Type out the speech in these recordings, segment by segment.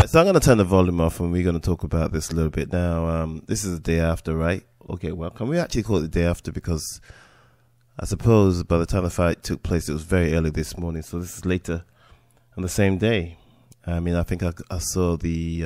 so I'm going to turn the volume off and we're going to talk about this a little bit now. This is the day after, right? Okay, well, can we actually call it the day after? Because I suppose by the time the fight took place, it was very early this morning. So this is later on the same day. I mean, I think I saw the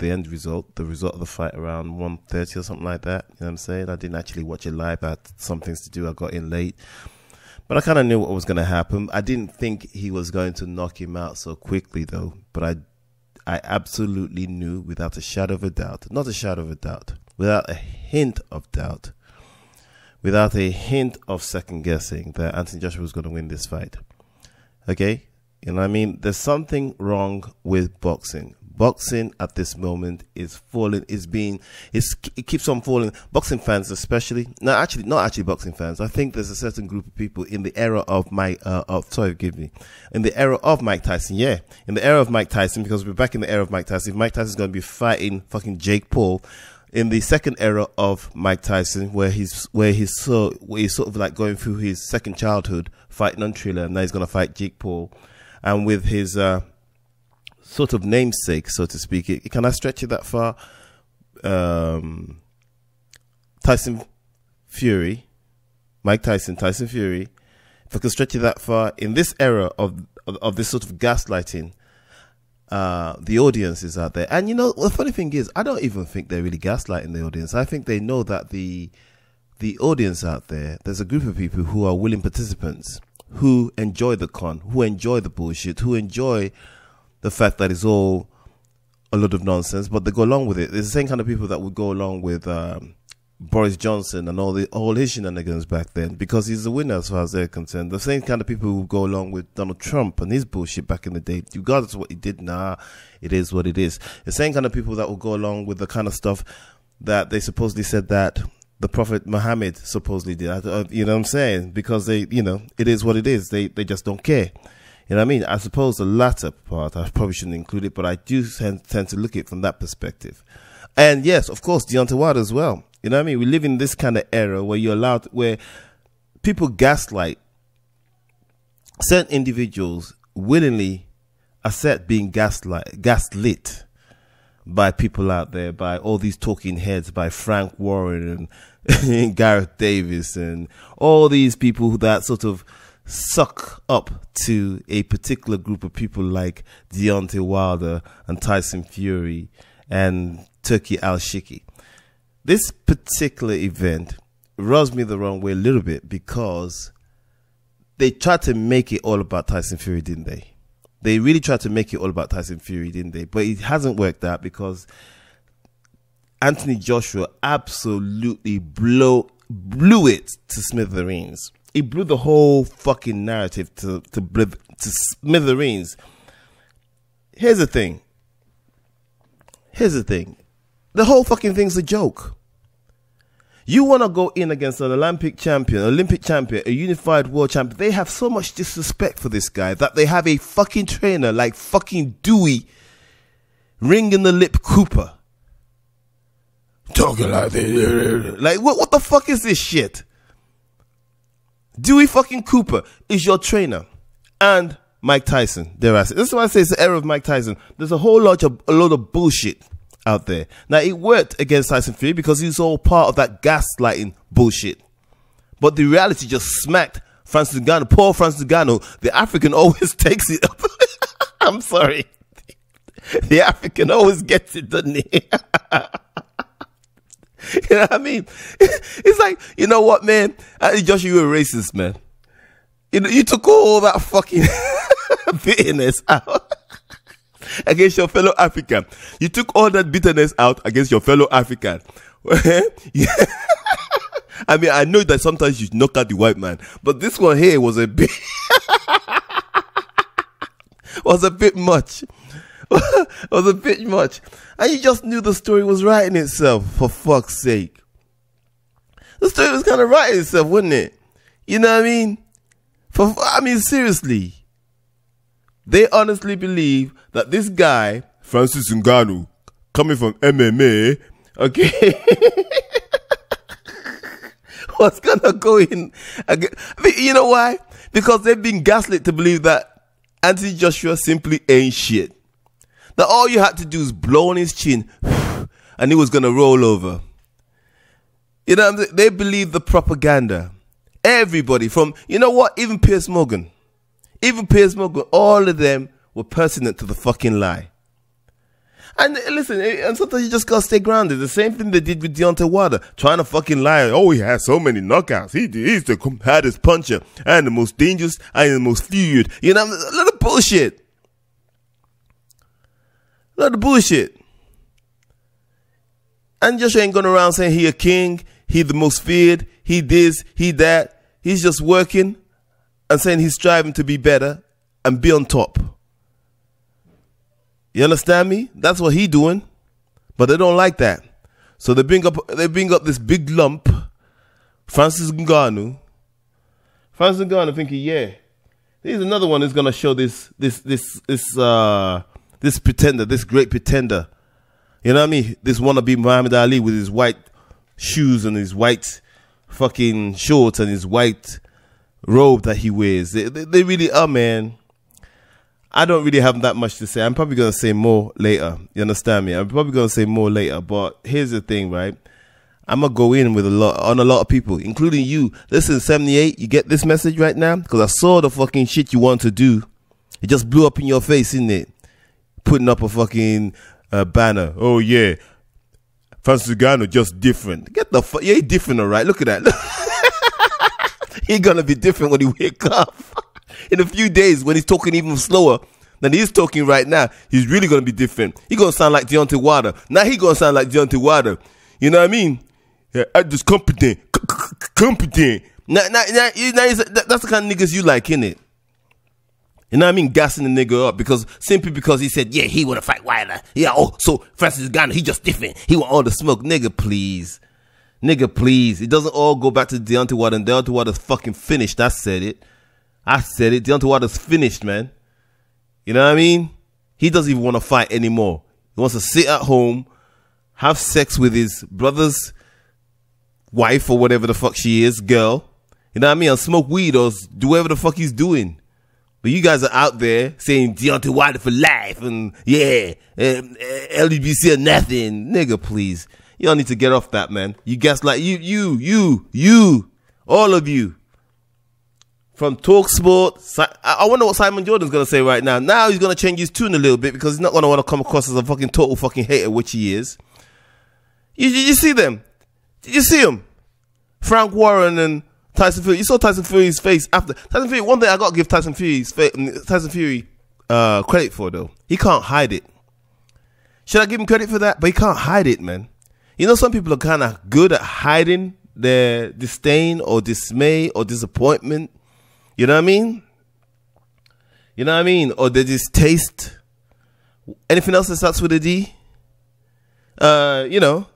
end result, the result of the fight around 1:30 or something like that. You know what I'm saying? I didn't actually watch it live. I had some things to do. I got in late. But I kind of knew what was going to happen. I didn't think he was going to knock him out so quickly, though. But I absolutely knew without a shadow of a doubt, not a shadow of a doubt, without a hint of doubt, without a hint of second guessing that Anthony Joshua was going to win this fight. Okay? You know what I mean? There's something wrong with boxing. Boxing at this moment is falling, it keeps on falling. Boxing fans especially, not actually boxing fans. I think there's a certain group of people in the era of in the era of Mike Tyson, yeah. In the era of Mike Tyson, because we're back in the era of Mike Tyson. Mike Tyson's going to be fighting fucking Jake Paul. In the second era of Mike Tyson, where he's sort of like going through his second childhood, fighting on Triller, and now he's going to fight Jake Paul. And with his sort of namesake, so to speak, can I stretch it that far? Tyson Fury, Mike Tyson, Tyson Fury. If I can stretch it that far, in this era of this sort of gaslighting, the audience is out there. And you know, the funny thing is, I don't even think they're really gaslighting the audience. I think they know that the audience out there, there's a group of people who are willing participants, who enjoy the con, who enjoy the bullshit, who enjoy the fact that it's all a lot of nonsense, but they go along with it. It's the same kind of people that would go along with Boris Johnson and all his shenanigans back then, because he's the winner as far as they're concerned. The same kind of people who go along with Donald Trump and his bullshit back in the day, regardless of what he did. It is what it is. The same kind of people that will go along with the kind of stuff that they supposedly said that the Prophet Muhammad supposedly did. You know what I'm saying? Because they, you know, it is what it is. They just don't care. You know what I mean? I suppose the latter part, I probably shouldn't include it, but I do tend to look at it from that perspective. And yes, of course, Deontay Wilder as well. You know what I mean? We live in this kind of era where where people gaslight certain individuals, willingly accept being gaslit by people out there, by all these talking heads, by Frank Warren and Gareth Davis and all these people that sort of suck up to a particular group of people like Deontay Wilder and Tyson Fury and Turki Al-Shiki. This particular event rubs me the wrong way a little bit, because they tried to make it all about Tyson Fury, didn't they? They really tried to make it all about Tyson Fury, didn't they? But it hasn't worked out, because Anthony Joshua absolutely blew it to smithereens. He blew the whole fucking narrative to smithereens. Here's the thing. The whole fucking thing's a joke. You want to go in against an Olympic champion, a unified world champion. They have so much disrespect for this guy that they have a fucking trainer like fucking Dewey, ring in the lip Cooper, talking like this. Like, what the fuck is this shit? Dewey fucking Cooper is your trainer, and Mike Tyson. This is why I say it's the era of Mike Tyson. There's a lot of bullshit out there. Now, it worked against Tyson Fury because he's all part of that gaslighting bullshit. But the reality just smacked Francis Ngannou. Poor Francis Ngannou. The African always takes it up. I'm sorry. The African always gets it, doesn't he? You know what I mean? It's like, you know what, man? Josh, you were racist, man. You took all that fucking bitterness out against your fellow African. You took all that bitterness out against your fellow African. Yeah. I mean, I know that sometimes you knock out the white man, but this one here was a bit much. Was a bit much. And you just knew the story was writing itself, for fuck's sake. The story was kind of writing itself, wasn't it? You know what I mean? Seriously. They honestly believe that this guy, Francis Ngannou, coming from MMA, okay, was gonna go in again. I mean, you know why? Because they've been gaslit to believe that Anthony Joshua simply ain't shit. That all you had to do is blow on his chin and he was going to roll over. You know what I'm saying? They believe the propaganda. Everybody from, you know what? Even Piers Morgan, all of them were pertinent to the fucking lie. And listen, and sometimes you just gotta stay grounded. The same thing they did with Deontay Wilder, trying to fucking lie. Oh, he has so many knockouts. He's the hardest puncher and the most dangerous and the most feared. You know, a lot of bullshit. A lot of bullshit. And Joshua ain't going around saying he a king, he the most feared, he this, he that. He's just working and saying he's striving to be better and be on top. You understand me? That's what he doing. But they don't like that. So they bring up this big lump, Francis Ngannou. Francis Ngannou thinking, yeah, here's another one who's gonna show this pretender, this great pretender. You know what I mean? This wannabe Muhammad Ali with his white shoes and his white fucking shorts and his white robe that he wears. They really are, man. I don't really have that much to say. I'm probably going to say more later. You understand me? I'm probably going to say more later. But here's the thing, right? I'm going to go in with a lot of people, including you. Listen, 78, you get this message right now? Because I saw the fucking shit you want to do. It just blew up in your face, isn't it? Putting up a fucking banner. Oh, yeah. Francis Ngannou just different. Get the fuck. Yeah, he different, all right? Look at that. He going to be different when he wake up. In a few days, when he's talking even slower than he's talking right now, he's really going to be different. He's going to sound like Deontay Wilder. Now he's going to sound like Deontay Wilder. You know what I mean? Yeah, I'm just competent. Competent. Now, that's the kind of niggas you like, innit? You know what I mean? Gassing the nigga up simply because he said, yeah, he want to fight Wilder. Yeah, oh, so Francis Ngannou, he just different. He want all the smoke. Nigga, please. Nigga, please. It doesn't all go back to Deontay Wilder, and Deontay Wilder's fucking finished. I said it. Deontay Wilder's finished, man. You know what I mean? He doesn't even want to fight anymore. He wants to sit at home, have sex with his brother's wife or whatever the fuck she is, girl. You know what I mean? And smoke weed or do whatever the fuck he's doing. But you guys are out there saying Deontay Wilder for life and yeah, LGBT or nothing. Nigga, please. You don't need to get off that, man. You gaslight, you, all of you. From TalkSport, I wonder what Simon Jordan's going to say right now. Now he's going to change his tune a little bit because he's not going to want to come across as a fucking total fucking hater, which he is. You see them? Did you see him? Frank Warren and Tyson Fury. You saw Tyson Fury's face after. Tyson Fury, one thing I got to give Tyson Fury credit for, though. He can't hide it. Should I give him credit for that? But he can't hide it, man. You know, some people are kind of good at hiding their disdain or dismay or disappointment. You know what I mean? You know what I mean? Or their distaste. Anything else that starts with a D? You know,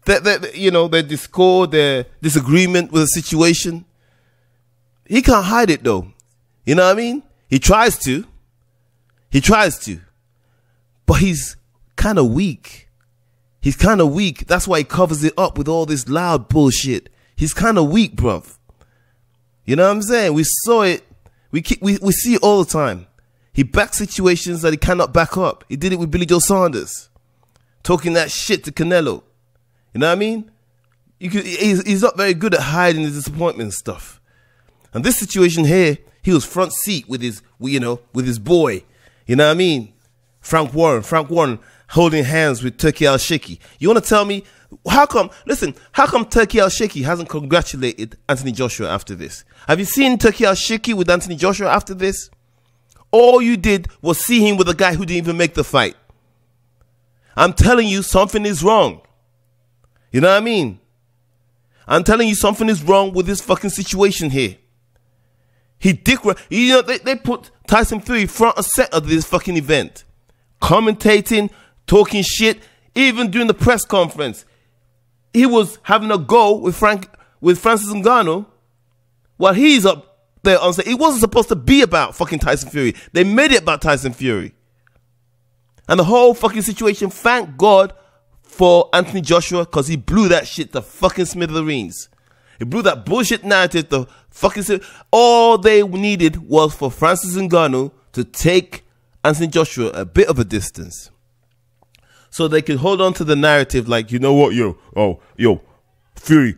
their discord, their disagreement with a situation. He can't hide it though. You know what I mean? He tries to. But he's kind of weak. That's why he covers it up with all this loud bullshit. He's kind of weak, bruv. You know what I'm saying? We saw it. We see it all the time. He backs situations that he cannot back up. He did it with Billy Joe Saunders. Talking that shit to Canelo. You know what I mean? He's not very good at hiding his disappointment and stuff. And this situation here, he was front seat with his boy. You know what I mean? Frank Warren holding hands with Turki Al-Sheikhi. You want to tell me, how come Turki Al-Sheikhi hasn't congratulated Anthony Joshua after this? Have you seen Turki Al-Sheikhi with Anthony Joshua after this? All you did was see him with a guy who didn't even make the fight. I'm telling you, something is wrong. You know what I mean? I'm telling you, something is wrong with this fucking situation here. They put Tyson Fury front and center of this fucking event. Commentating, talking shit, even during the press conference. He was having a go with Francis Ngannou while he's up there on stage. It wasn't supposed to be about fucking Tyson Fury. They made it about Tyson Fury. And the whole fucking situation, thank God for Anthony Joshua, because he blew that shit to fucking smithereens. He blew that bullshit narrative to fucking... All they needed was for Francis Ngannou to take Anthony Joshua a bit of a distance, so they could hold on to the narrative like, you know what, Fury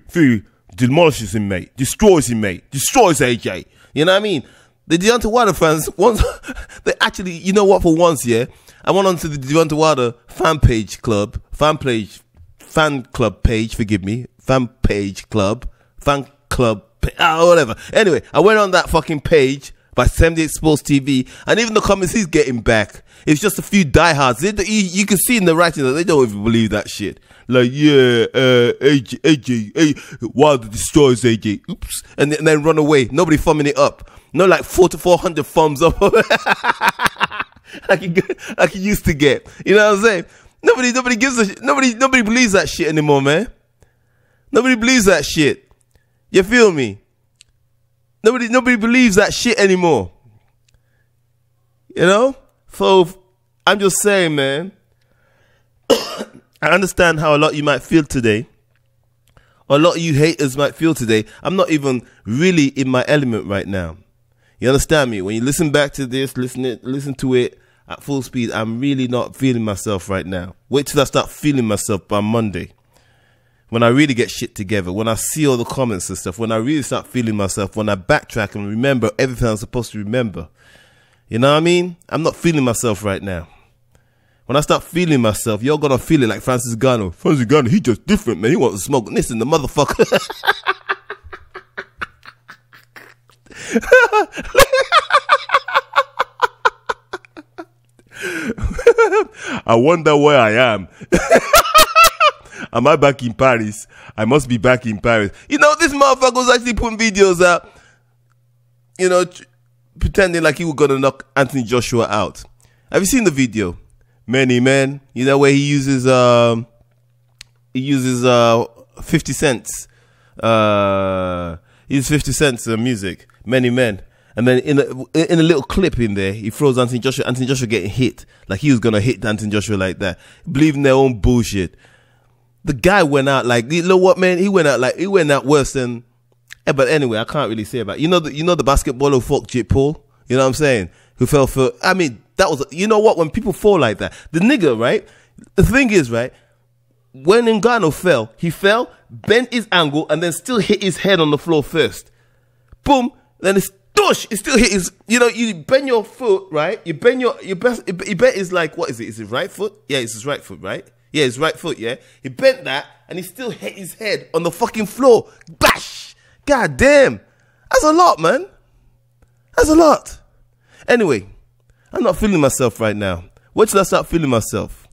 demolishes him, mate, destroys him, mate, destroys AJ. You know what I mean? The Deontay Wilder fans, once they actually, you know what, for once, yeah, I went onto the Deontay Wilder fan club, whatever. Anyway, I went on that fucking page by 78 Sports TV, and even the comments he's getting back, it's just a few diehards. You can see in the writing that they don't even believe that shit. Like, yeah, AJ, Wilder destroys AJ. Oops. And then run away. Nobody thumbing it up. No, like 400 thumbs up. like you used to get. You know what I'm saying? Nobody gives a shit. Nobody believes that shit anymore, man. Nobody believes that shit. You feel me? Nobody believes that shit anymore. You know? So I'm just saying, man, I understand how a lot of you might feel today. Or a lot of you haters might feel today. I'm not even really in my element right now. You understand me? When you listen back to this, listen to it at full speed, I'm really not feeling myself right now. Wait till I start feeling myself by Monday. When I really get shit together, when I see all the comments and stuff, when I really start feeling myself, when I backtrack and remember everything I'm supposed to remember. You know what I mean? I'm not feeling myself right now. When I start feeling myself, you're going to feel it like Francis Ngannou. Francis Ngannou, he just different, man. He wants to smoke. Listen, the motherfucker. I wonder where I am. Am I back in Paris? I must be back in Paris. You know, this motherfucker was actually putting videos out, you know, pretending like he was going to knock Anthony Joshua out. Have you seen the video? Many Men, you know, where he uses 50 cents. He uses 50 cents music. Many Men. And then in a little clip in there, he throws Anthony Joshua getting hit. Like he was going to hit Anthony Joshua like that. Believing their own bullshit. The guy went out like, you know what, man? He went out worse than, but anyway, I can't really say about it. You know the basketballer who fought Jake Paul? You know what I'm saying? Who fell for, I mean, that was, you know what, when people fall like that, the nigga, right? The thing is, right? When Ngannou fell, he fell, bent his angle, and then still hit his head on the floor first. Boom, then it's, dush, it still hit his, you know, you bend your foot, right? You bend you bent his, like, what is it? Is it right foot? Yeah, it's his right foot, right? Yeah, his right foot, yeah? He bent that, and he still hit his head on the fucking floor. Bash! God damn. That's a lot, man. That's a lot. Anyway, I'm not feeling myself right now. Wait till I start feeling myself.